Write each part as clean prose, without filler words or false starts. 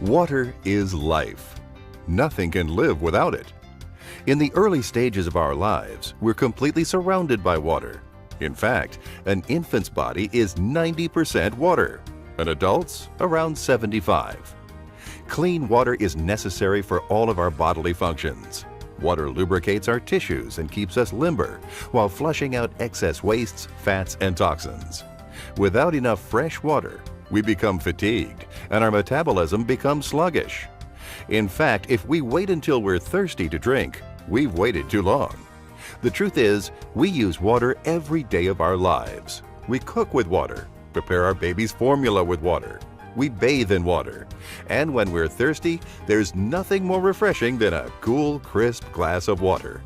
Water is life. Nothing can live without it. In the early stages of our lives, we're completely surrounded by water. In fact, an infant's body is 90% water. An adult's around 75. Clean water is necessary for all of our bodily functions. Water lubricates our tissues and keeps us limber, while flushing out excess wastes, fats, and toxins. Without enough fresh water, we become fatigued and our metabolism becomes sluggish. In fact, if we wait until we're thirsty to drink, we've waited too long. The truth is, we use water every day of our lives. We cook with water, prepare our baby's formula with water. We bathe in water. And when we're thirsty, there's nothing more refreshing than a cool, crisp glass of water.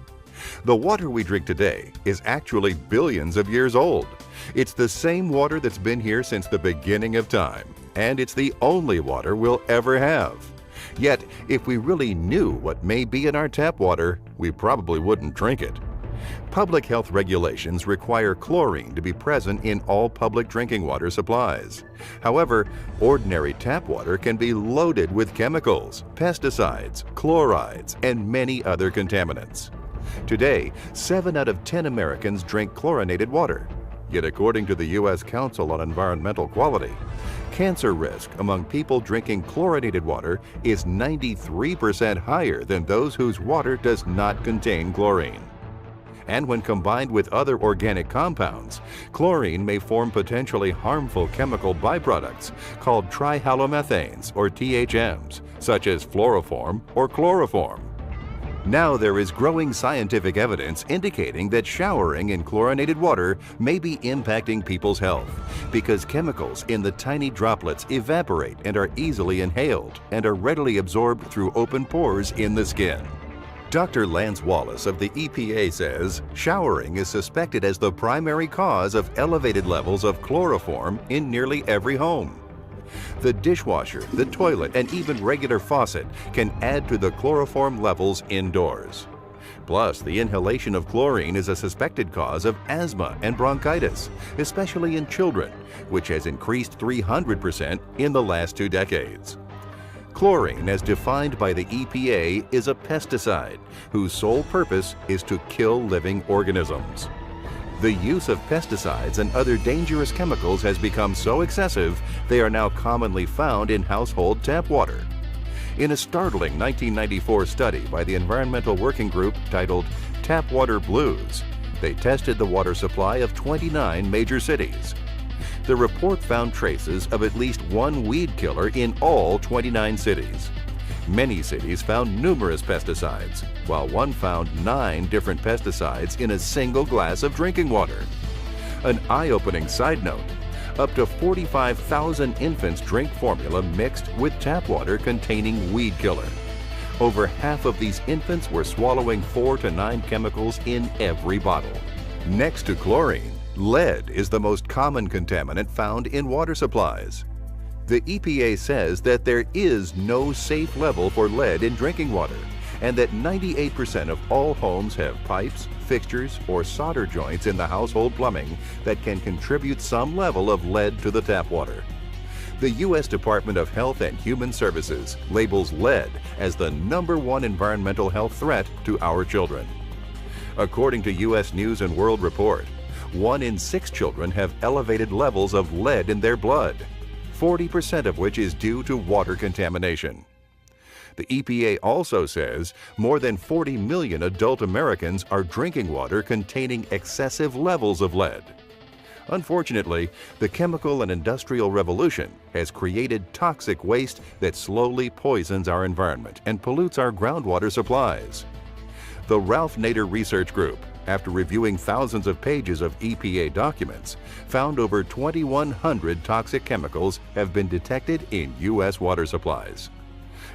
The water we drink today is actually billions of years old. It's the same water that's been here since the beginning of time, and it's the only water we'll ever have. Yet, if we really knew what may be in our tap water, we probably wouldn't drink it. Public health regulations require chlorine to be present in all public drinking water supplies. However, ordinary tap water can be loaded with chemicals, pesticides, chlorides, and many other contaminants. Today, 7 out of 10 Americans drink chlorinated water. Yet according to the U.S. Council on Environmental Quality, cancer risk among people drinking chlorinated water is 93% higher than those whose water does not contain chlorine. And when combined with other organic compounds, chlorine may form potentially harmful chemical byproducts called trihalomethanes or THMs, such as fluoroform or chloroform. Now there is growing scientific evidence indicating that showering in chlorinated water may be impacting people's health because chemicals in the tiny droplets evaporate and are easily inhaled and are readily absorbed through open pores in the skin. Dr. Lance Wallace of the EPA says showering is suspected as the primary cause of elevated levels of chloroform in nearly every home. The dishwasher, the toilet, and even regular faucet can add to the chloroform levels indoors. Plus, the inhalation of chlorine is a suspected cause of asthma and bronchitis, especially in children, which has increased 300% in the last 2 decades. Chlorine, as defined by the EPA, is a pesticide whose sole purpose is to kill living organisms. The use of pesticides and other dangerous chemicals has become so excessive, they are now commonly found in household tap water. In a startling 1994 study by the Environmental Working Group titled Tap Water Blues, they tested the water supply of 29 major cities. The report found traces of at least one weed killer in all 29 cities. Many cities found numerous pesticides, while one found 9 different pesticides in a single glass of drinking water. An eye-opening side note, up to 45,000 infants drink formula mixed with tap water containing weed killer. Over half of these infants were swallowing 4 to 9 chemicals in every bottle. Next to chlorine, lead is the most common contaminant found in water supplies. The EPA says that there is no safe level for lead in drinking water, and that 98% of all homes have pipes, fixtures, or solder joints in the household plumbing that can contribute some level of lead to the tap water. The U.S. Department of Health and Human Services labels lead as the #1 environmental health threat to our children. According to U.S. News and World Report, 1 in 6 children have elevated levels of lead in their blood, 40% of which is due to water contamination. The EPA also says more than 40 million adult Americans are drinking water containing excessive levels of lead. Unfortunately, the chemical and industrial revolution has created toxic waste that slowly poisons our environment and pollutes our groundwater supplies. The Ralph Nader Research Group, after reviewing thousands of pages of EPA documents, found over 2,100 toxic chemicals have been detected in U.S. water supplies.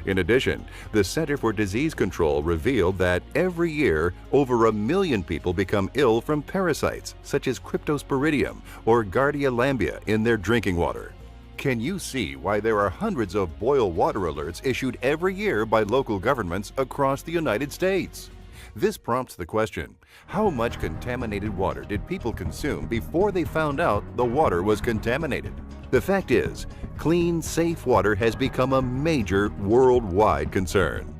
In addition, the Center for Disease Control revealed that every year, over 1 million people become ill from parasites such as Cryptosporidium or Giardia lamblia in their drinking water. Can you see why there are hundreds of boil water alerts issued every year by local governments across the United States? This prompts the question, how much contaminated water did people consume before they found out the water was contaminated? The fact is, clean, safe water has become a major worldwide concern.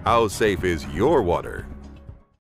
How safe is your water?